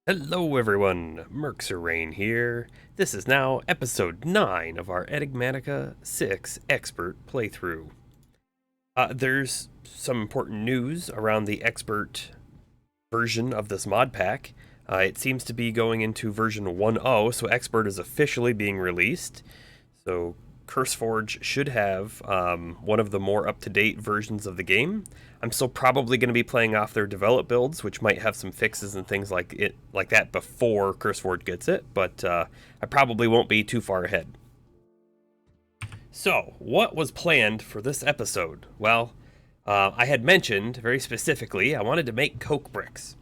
Hello everyone, Merxerain here. This is now episode 9 of our Enigmatica 6 expert playthrough. There's some important news around the expert version of this mod pack. It seems to be going into version 1.0, so expert is officially being released. So CurseForge should have one of the more up-to-date versions of the game. I'm still probably going to be playing off their develop builds, which might have some fixes and things like that before CurseForge gets it, but I probably won't be too far ahead. So, what was planned for this episode? Well, I had mentioned very specifically I wanted to make coke bricks.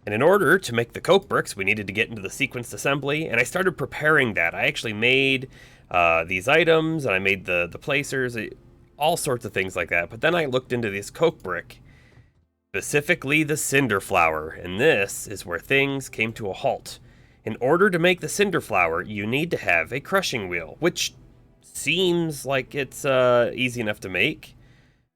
And in order to make the coke bricks, we needed to get into the sequenced assembly, and I started preparing that. I actually made these items, and I made the placers, all sorts of things like that. But then I looked into this coke brick, specifically the cinder flour, and this is where things came to a halt. In order to make the cinder flour, you need to have a crushing wheel, which seems like it's easy enough to make.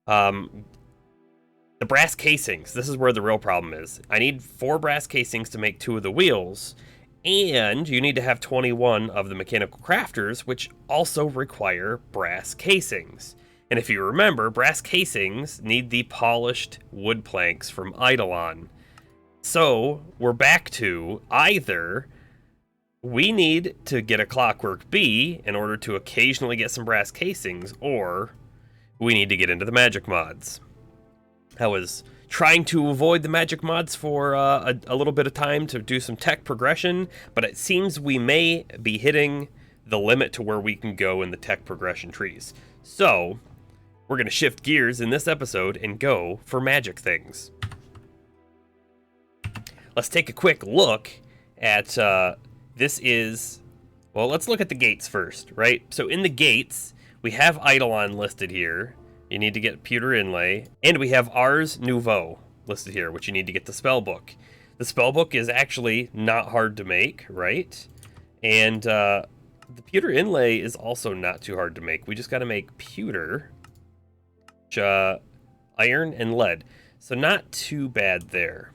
The brass casings, this is where the real problem is. I need 4 brass casings to make 2 of the wheels, and you need to have 21 of the mechanical crafters, which also require brass casings. And if you remember, brass casings need the polished wood planks from Eidolon. So, we're back to either we need to get a Clockwork Bee in order to occasionally get some brass casings, or we need to get into the magic mods. I was trying to avoid the magic mods for a little bit of time to do some tech progression, but it seems we may be hitting the limit to where we can go in the tech progression trees. So, we're going to shift gears in this episode and go for magic things. Let's take a quick look at, let's look at the gates first, right? So in the gates, we have Eidolon listed here. You need to get pewter inlay, and we have Ars Nouveau listed here, which you need to get the spellbook. The spellbook is actually not hard to make, right? And the pewter inlay is also not too hard to make. We just got to make pewter, iron, and lead. So not too bad there.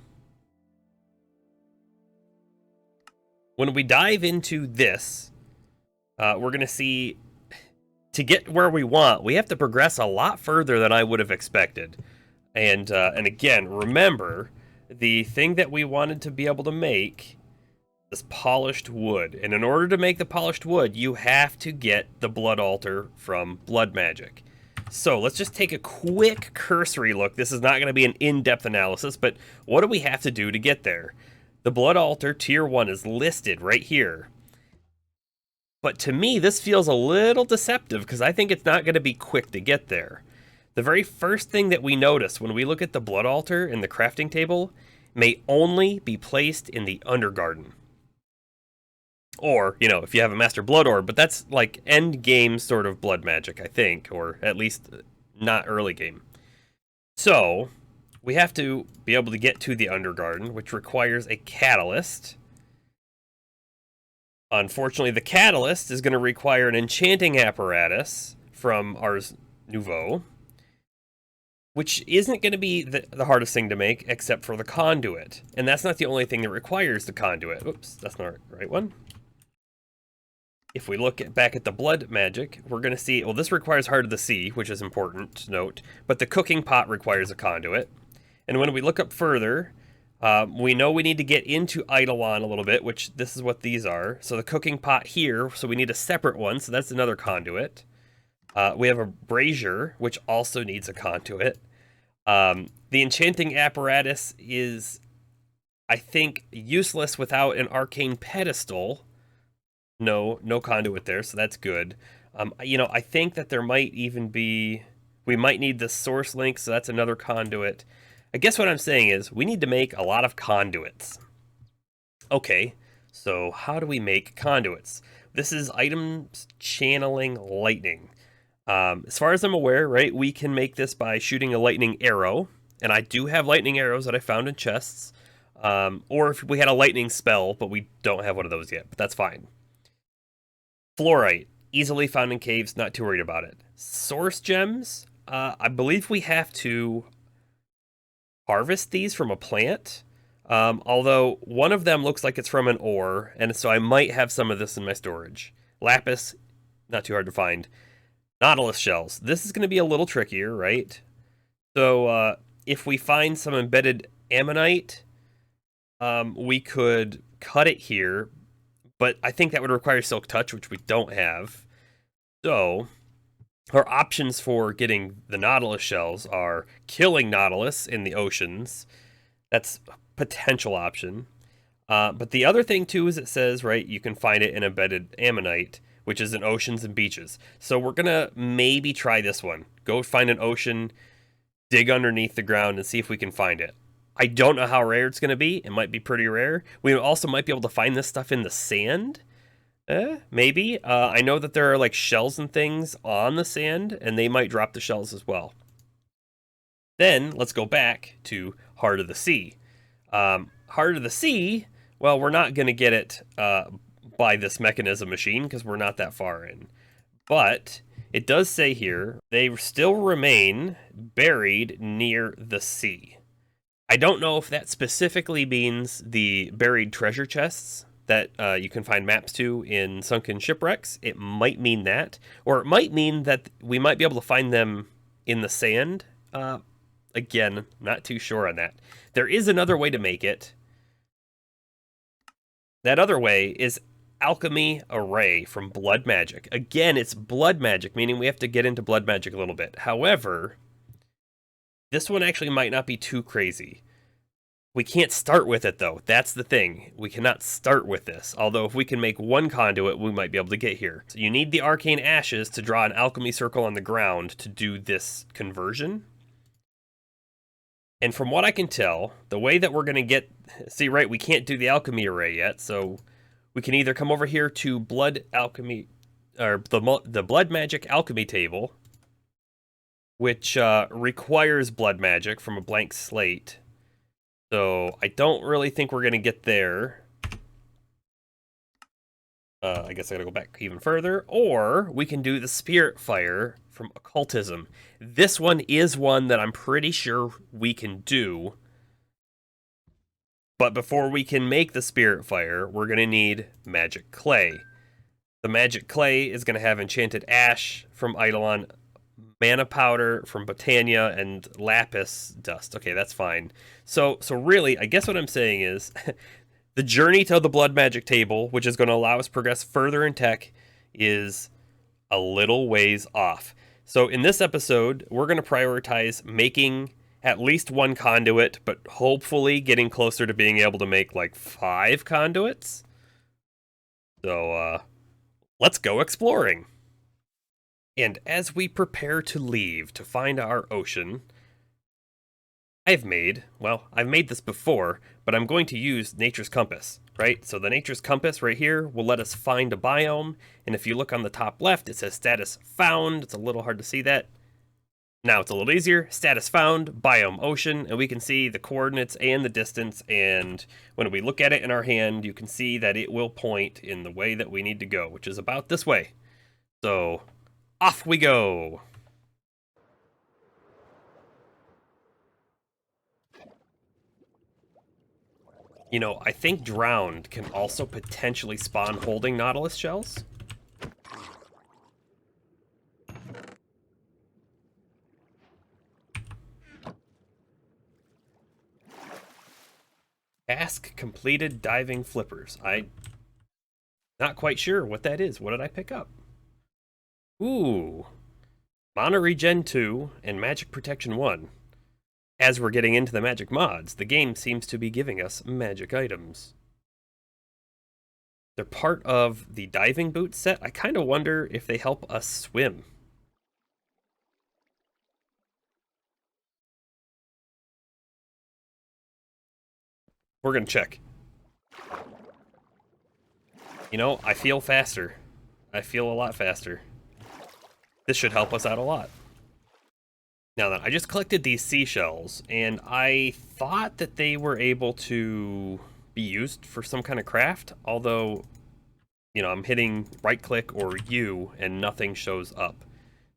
When we dive into this, we're going to see, to get where we want, we have to progress a lot further than I would have expected. And again, remember, the thing that we wanted to be able to make is polished wood. And in order to make the polished wood, you have to get the blood altar from blood magic. So let's just take a quick cursory look. This is not going to be an in-depth analysis, but what do we have to do to get there? The blood altar tier 1 is listed right here. But to me, this feels a little deceptive because I think it's not going to be quick to get there. The very first thing that we notice when we look at the blood altar in the crafting table may only be placed in the Undergarden. Or, if you have a Master Blood Orb, but that's like end game sort of blood magic, I think, or at least not early game. So, we have to be able to get to the Undergarden, which requires a catalyst. Unfortunately, the catalyst is going to require an enchanting apparatus from Ars Nouveau, which isn't going to be the hardest thing to make, except for the conduit. And that's not the only thing that requires the conduit. Oops, that's not the right one. If we look back at the blood magic, we're going to see, well, this requires Heart of the Sea, which is important to note, but the cooking pot requires a conduit. And when we look up further, we know we need to get into Eidolon a little bit, which this is what these are. So the cooking pot here, so we need a separate one, so that's another conduit. We have a brazier, which also needs a conduit. The enchanting apparatus is, I think, useless without an arcane pedestal. No conduit there, so that's good. I think that there might even be, we might need the source link, so that's another conduit. I guess what I'm saying is we need to make a lot of conduits. Okay, so how do we make conduits? This is items channeling lightning. As far as I'm aware, right, we can make this by shooting a lightning arrow, and I do have lightning arrows that I found in chests, or if we had a lightning spell, but we don't have one of those yet, but that's fine. Fluorite, easily found in caves, not too worried about it. Source gems, I believe we have to harvest these from a plant. Although one of them looks like it's from an ore, and so I might have some of this in my storage. Lapis, not too hard to find. Nautilus shells. This is going to be a little trickier, right? So if we find some embedded ammonite, we could cut it here, but I think that would require silk touch, which we don't have. So our options for getting the nautilus shells are killing nautilus in the oceans. That's a potential option. But the other thing too is it says, right, you can find it in embedded ammonite, which is in oceans and beaches. So we're gonna maybe try this one. Go find an ocean, dig underneath the ground, and see if we can find it. I don't know how rare it's gonna be. It might be pretty rare. We also might be able to find this stuff in the sand. Maybe. I know that there are like shells and things on the sand, and they might drop the shells as well. Then let's go back to Heart of the Sea. Heart of the Sea, well, we're not going to get it by this mechanism machine because we're not that far in. But it does say here, they still remain buried near the sea. I don't know if that specifically means the buried treasure chests that you can find maps to in sunken shipwrecks. It might mean that. Or it might mean that we might be able to find them in the sand. Again, not too sure on that. There is another way to make it. That other way is Alchemy Array from Blood Magic. Again, it's Blood Magic, meaning we have to get into Blood Magic a little bit. However, this one actually might not be too crazy. We can't start with it, though. That's the thing. We cannot start with this. Although, if we can make one conduit, we might be able to get here. So you need the Arcane Ashes to draw an alchemy circle on the ground to do this conversion. And from what I can tell, the way that we're going to get... See, right, we can't do the alchemy array yet, so we can either come over here to Blood Alchemy... or the Blood Magic Alchemy table, which requires Blood Magic from a blank slate. So I don't really think we're going to get there. I guess I got to go back even further. Or we can do the Spirit Fire from Occultism. This one is one that I'm pretty sure we can do. But before we can make the Spirit Fire, we're going to need Magic Clay. The Magic Clay is going to have Enchanted Ash from Eidolon, Mana Powder from Botania, and Lapis Dust. Okay, that's fine. So really, I guess what I'm saying is the journey to the Blood Magic table, which is going to allow us to progress further in tech, is a little ways off. So in this episode, we're going to prioritize making at least one conduit, but hopefully getting closer to being able to make like 5 conduits. So let's go exploring. And as we prepare to leave to find our ocean, I've made this before, but I'm going to use Nature's Compass, right? So the Nature's Compass right here will let us find a biome, and if you look on the top left, it says status found. It's a little hard to see that. Now it's a little easier. Status found, biome ocean, and we can see the coordinates and the distance, and when we look at it in our hand, you can see that it will point in the way that we need to go, which is about this way. So off we go. You know, I think drowned can also potentially spawn holding nautilus shells. Task completed diving flippers. I'm not quite sure what that is. What did I pick up? Ooh. Mana Regen 2 and Magic Protection 1. As we're getting into the magic mods, the game seems to be giving us magic items. They're part of the diving boot set. I kind of wonder if they help us swim. We're gonna check. You know, I feel faster. I feel a lot faster. This should help us out a lot. Now then, I just collected these seashells, and I thought that they were able to be used for some kind of craft, although, you know, I'm hitting right-click or U, and nothing shows up.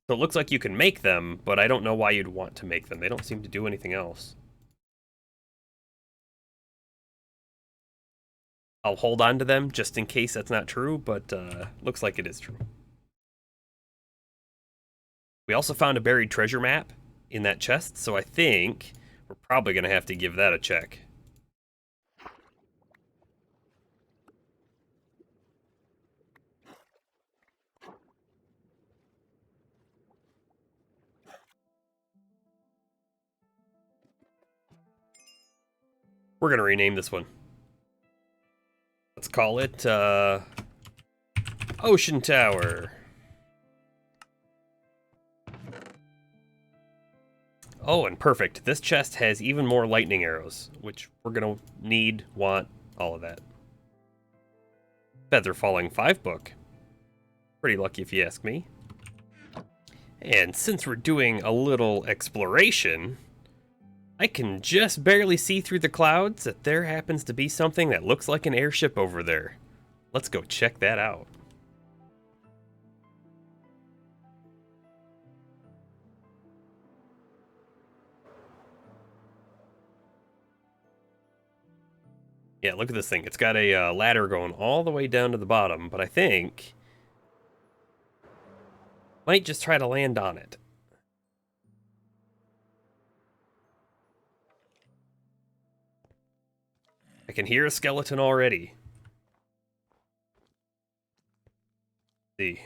So it looks like you can make them, but I don't know why you'd want to make them. They don't seem to do anything else. I'll hold on to them just in case that's not true, but looks like it is true. We also found a buried treasure map in that chest, so I think we're probably going to have to give that a check. We're going to rename this one. Let's call it Ocean Tower. Oh, and perfect. This chest has even more lightning arrows, which we're going to want, all of that. Feather Falling 5 book. Pretty lucky if you ask me. And since we're doing a little exploration, I can just barely see through the clouds that there happens to be something that looks like an airship over there. Let's go check that out. Yeah, look at this thing. It's got a ladder going all the way down to the bottom, but I think might just try to land on it. I can hear a skeleton already. Let's see.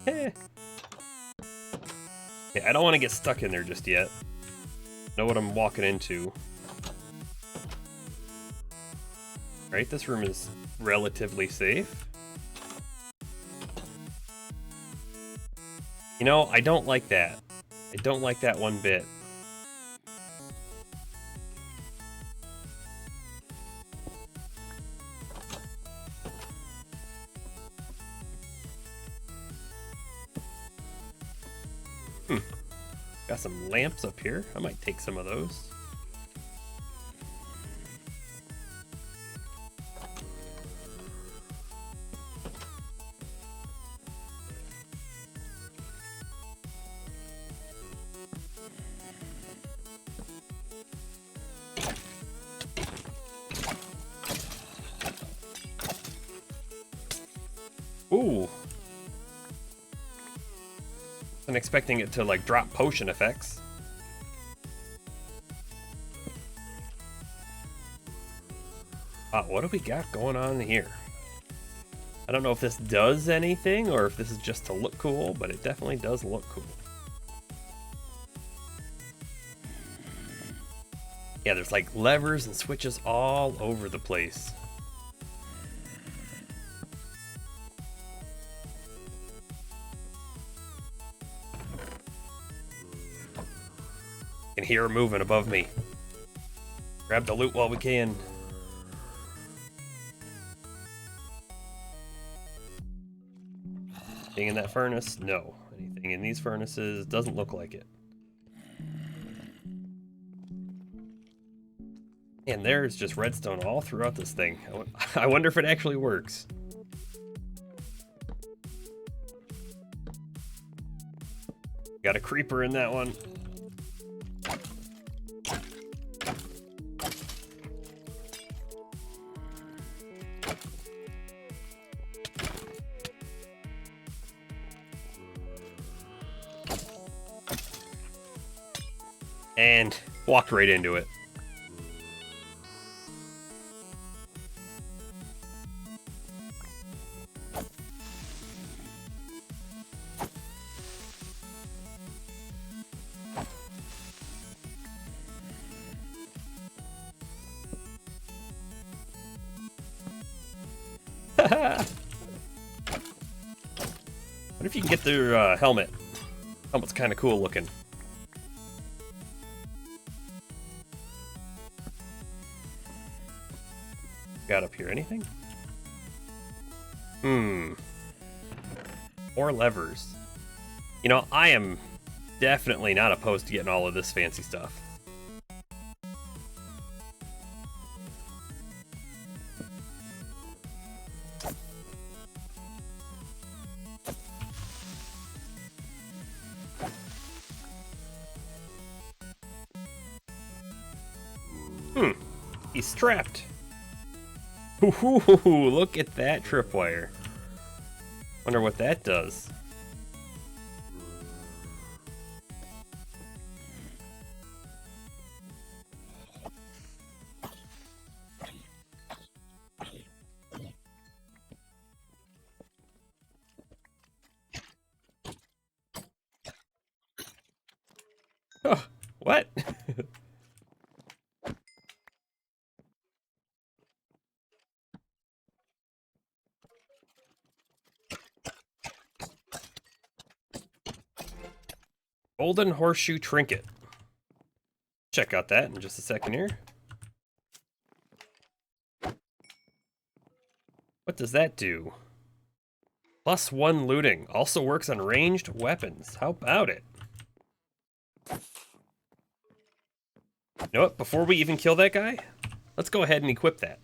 Eh. Yeah, I don't want to get stuck in there just yet. Know what I'm walking into. Right, this room is relatively safe. You know, I don't like that. I don't like that one bit. Got some lamps up here. I might take some of those. Ooh. I'm expecting it to like drop potion effects. What do we got going on here? I don't know if this does anything or if this is just to look cool, but it definitely does look cool. Yeah, there's like levers and switches all over the place. I can hear her moving above me. Grab the loot while we can. Anything in that furnace? No. Anything in these furnaces? Doesn't look like it. And there's just redstone all throughout this thing. I wonder if it actually works. Got a creeper in that one. And walked right into it. What if you can get their helmet? Helmet's kind of cool looking. Got up here anything? More levers. You know, I am definitely not opposed to getting all of this fancy stuff. Hmm. He's trapped. Ooh, look at that tripwire. Wonder what that does. Oh, what? Golden horseshoe trinket. Check out that in just a second here. What does that do? +1 looting. Also works on ranged weapons. How about it? You know what? Before we even kill that guy, let's go ahead and equip that.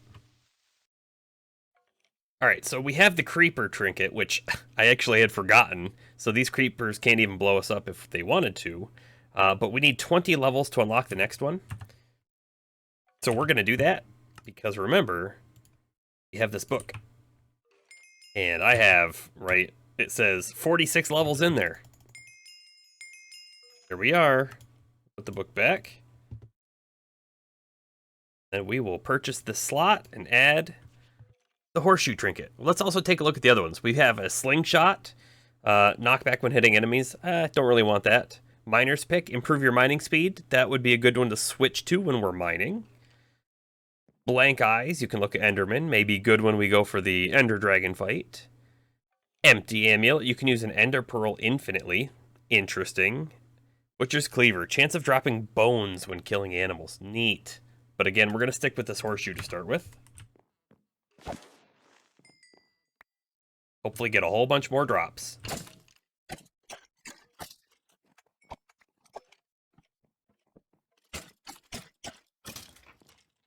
Alright, so we have the creeper trinket, which I actually had forgotten. So these creepers can't even blow us up if they wanted to. But we need 20 levels to unlock the next one. So we're going to do that. Because remember, we have this book. And I have, right, it says 46 levels in there. Here we are. Put the book back. Then we will purchase the slot and add the horseshoe trinket. Let's also take a look at the other ones. We have a slingshot, knockback when hitting enemies. Don't really want that. Miner's pick, improve your mining speed. That would be a good one to switch to when we're mining. Blank eyes, you can look at Enderman. Maybe good when we go for the Ender Dragon fight. Empty amulet, you can use an Ender Pearl infinitely. Interesting. Butcher's cleaver, chance of dropping bones when killing animals. Neat. But again, we're going to stick with this horseshoe to start with. Hopefully get a whole bunch more drops.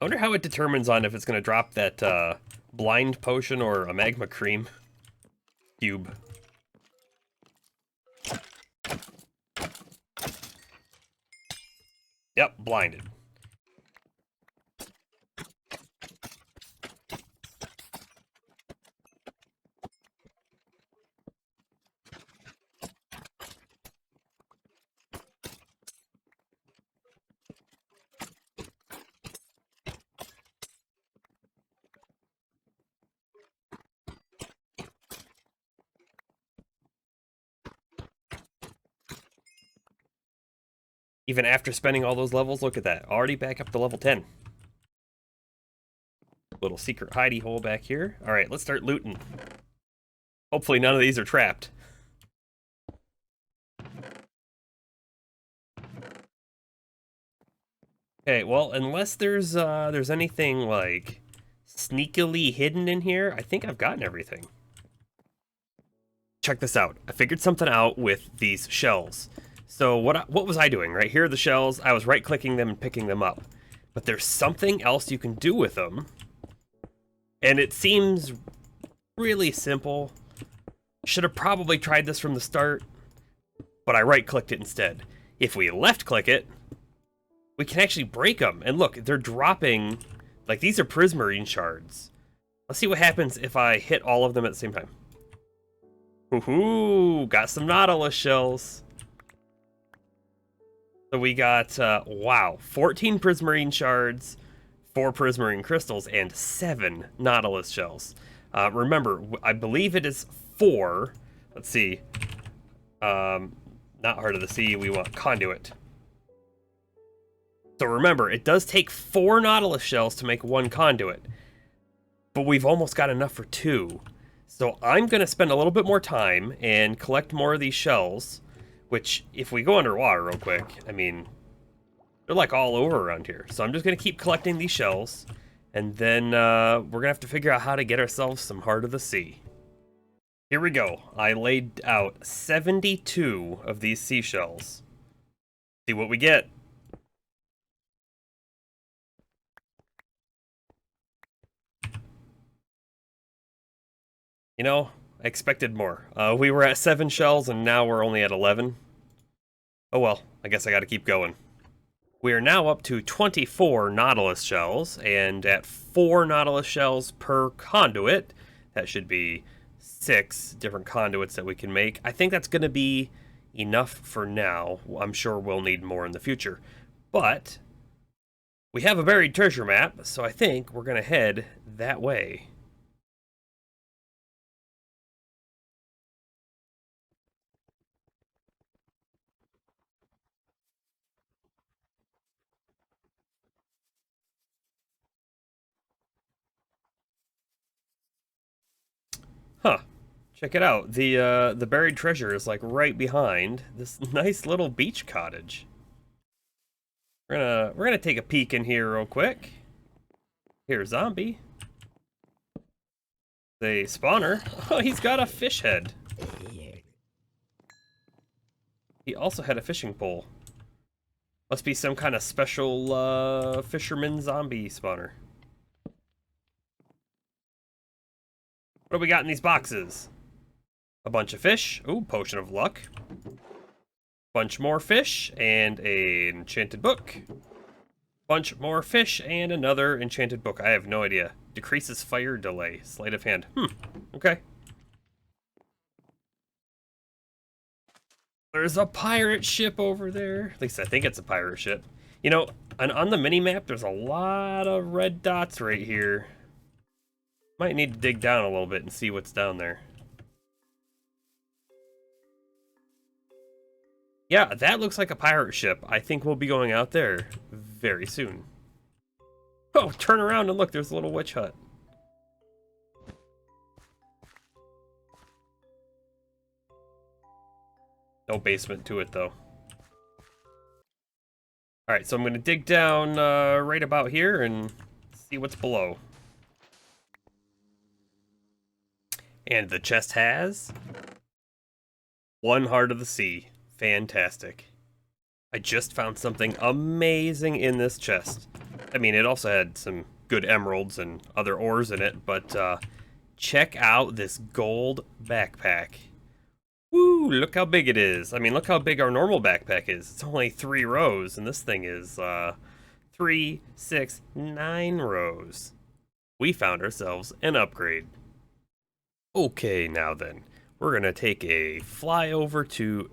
I wonder how it determines on if it's going to drop that blind potion or a magma cream cube. Yep, blinded. Even after spending all those levels, look at that. Already back up to level 10. Little secret hidey hole back here. Alright, let's start looting. Hopefully none of these are trapped. Okay, well, unless there's anything, like, sneakily hidden in here, I think I've gotten everything. Check this out. I figured something out with these shells. So what was I doing? Right here are the shells. I was right-clicking them and picking them up. But there's something else you can do with them. And it seems really simple. Should have probably tried this from the start, but I right-clicked it instead. If we left-click it, we can actually break them. And look, they're dropping, like these are prismarine shards. Let's see what happens if I hit all of them at the same time. Woohoo! Got some Nautilus shells. So we got, wow, 14 prismarine shards, 4 prismarine crystals, and 7 Nautilus shells. Remember, I believe it is 4. Let's see. Not Heart of the Sea, we want conduit. So remember, it does take 4 Nautilus shells to make 1 conduit. But we've almost got enough for 2. So I'm going to spend a little bit more time and collect more of these shells. Which, if we go underwater real quick, I mean, they're like all over around here. So I'm just going to keep collecting these shells. And then we're going to have to figure out how to get ourselves some Heart of the Sea. Here we go. I laid out 72 of these seashells. See what we get. You know, I expected more. We were at 7 shells and now we're only at 11. Oh well, I guess I gotta keep going. We are now up to 24 Nautilus shells, and at 4 Nautilus shells per conduit, that should be 6 different conduits that we can make. I think that's going to be enough for now. I'm sure we'll need more in the future. But we have a buried treasure map, so I think we're going to head that way. Huh. Check it out. The buried treasure is like right behind this nice little beach cottage. We're gonna take a peek in here real quick. Here's zombie. The spawner. Oh, he's got a fish head. He also had a fishing pole. Must be some kind of special fisherman zombie spawner. What do we got in these boxes? A bunch of fish. Ooh, potion of luck. Bunch more fish and an enchanted book. Bunch more fish and another enchanted book. I have no idea. Decreases fire delay. Sleight of hand. Okay. There's a pirate ship over there. At least I think it's a pirate ship. You know, on the mini-map, there's a lot of red dots right here. Might need to dig down a little bit and see what's down there. Yeah, that looks like a pirate ship. I think we'll be going out there very soon. Oh, turn around and look, there's a little witch hut. No basement to it, though. Alright, so I'm going to dig down right about here and see what's below. And the chest has... one Heart of the Sea. Fantastic. I just found something amazing in this chest. I mean, it also had some good emeralds and other ores in it, but check out this gold backpack. Woo, look how big it is. I mean, look how big our normal backpack is. It's only 3 rows, and this thing is 3, 6, 9 rows. We found ourselves an upgrade. Okay, now then. We're going to take a fly over to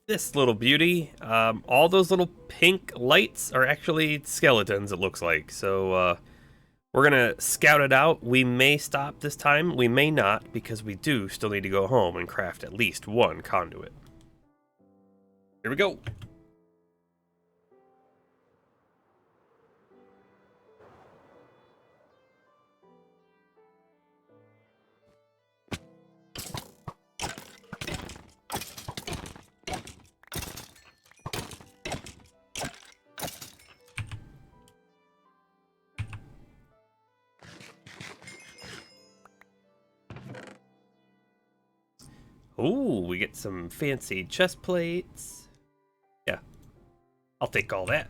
this little beauty. All those little pink lights are actually skeletons, it looks like. So, we're going to scout it out. We may stop this time. We may not, because we do still need to go home and craft at least 1 conduit. Here we go. Ooh, we get some fancy chest plates. Yeah, I'll take all that.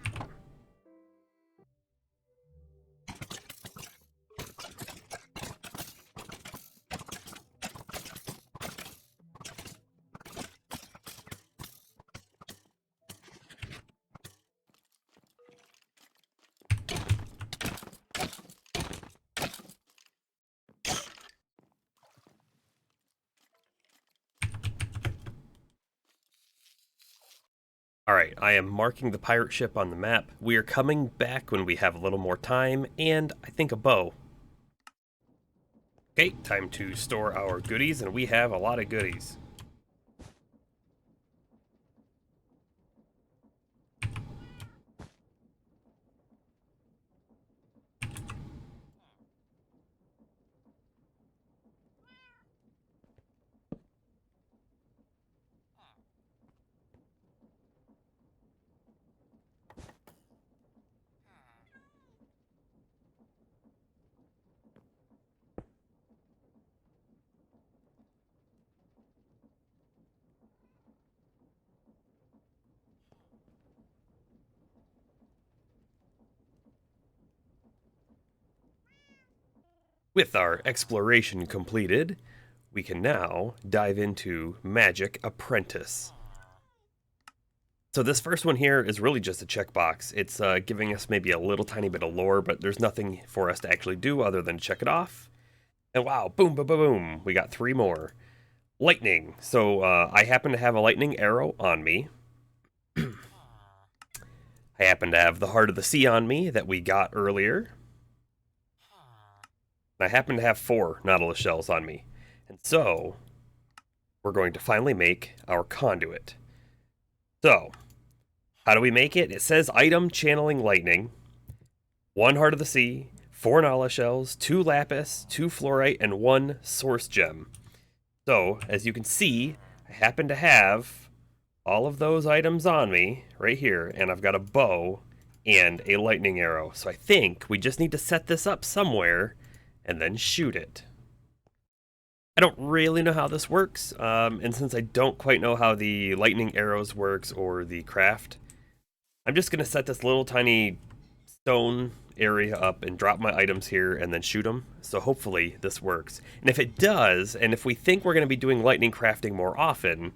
Alright, I am marking the pirate ship on the map. We are coming back when we have a little more time, and I think a bow. Okay, time to store our goodies, and we have a lot of goodies. With our exploration completed, we can now dive into Magic Apprentice. So this first one here is really just a checkbox. It's giving us maybe a little tiny bit of lore, but there's nothing for us to actually do other than check it off. And wow, boom, boom, boom, boom. We got 3 more. Lightning. So I happen to have a lightning arrow on me. I happen to have the Heart of the Sea on me that we got earlier. And I happen to have 4 Nautilus shells on me. And so, we're going to finally make our conduit. So, how do we make it? It says item channeling lightning, 1 Heart of the Sea, 4 Nautilus shells, 2 lapis, 2 fluorite, and 1 source gem. So, as you can see, I happen to have all of those items on me right here, and I've got a bow and a lightning arrow. So I think we just need to set this up somewhere and then shoot it. I don't really know how this works, and since I don't quite know how the lightning arrows works or the craft, I'm just going to set this little tiny stone area up and drop my items here and then shoot them. So hopefully this works. And if it does, and if we think we're going to be doing lightning crafting more often,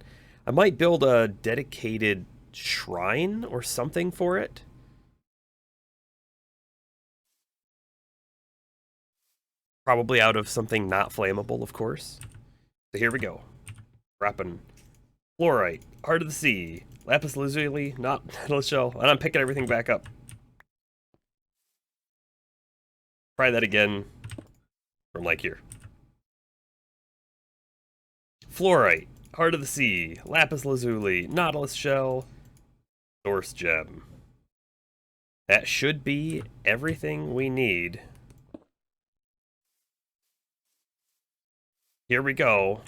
I might build a dedicated shrine or something for it. Probably out of something not flammable, of course. So here we go. Dropping fluorite, Heart of the Sea, lapis lazuli, nautilus shell, and I'm picking everything back up. Try that again from like here. Fluorite, Heart of the Sea, lapis lazuli, nautilus shell, source gem. That should be everything we need. Here we go.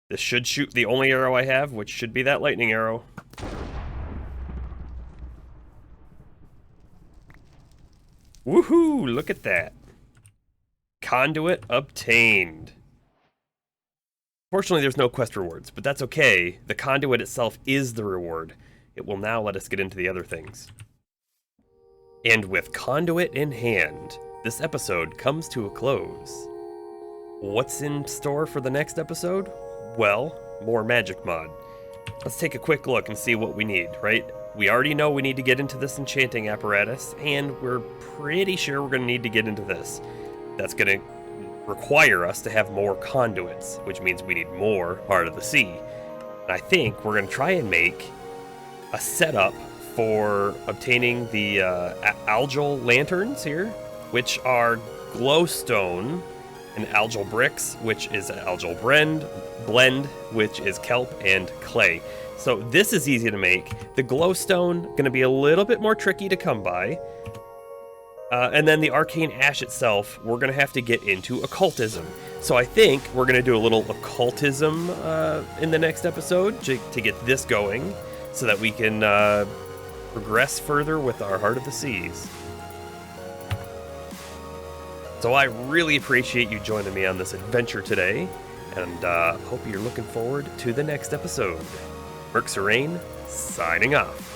This should shoot the only arrow I have, which should be that lightning arrow. Woohoo! Look at that. Conduit obtained. Fortunately, there's no quest rewards, but that's okay. The conduit itself is the reward. It will now let us get into the other things. And with conduit in hand, this episode comes to a close. What's in store for the next episode? Well, more magic mod. Let's take a quick look and see what we need, right? We already know we need to get into this enchanting apparatus, and we're pretty sure we're going to need to get into this. That's going to require us to have more conduits, which means we need more Heart of the Sea. And I think we're going to try and make a setup for obtaining the algal lanterns here, which are glowstone, and algal bricks, which is an algal blend, which is kelp and clay. So this is easy to make. The glowstone going to be a little bit more tricky to come by. And then the arcane ash itself, we're going to have to get into occultism. So I think we're going to do a little occultism in the next episode to get this going so that we can progress further with our Heart of the Seas. So I really appreciate you joining me on this adventure today, and hope you're looking forward to the next episode. Merc Serene, signing off.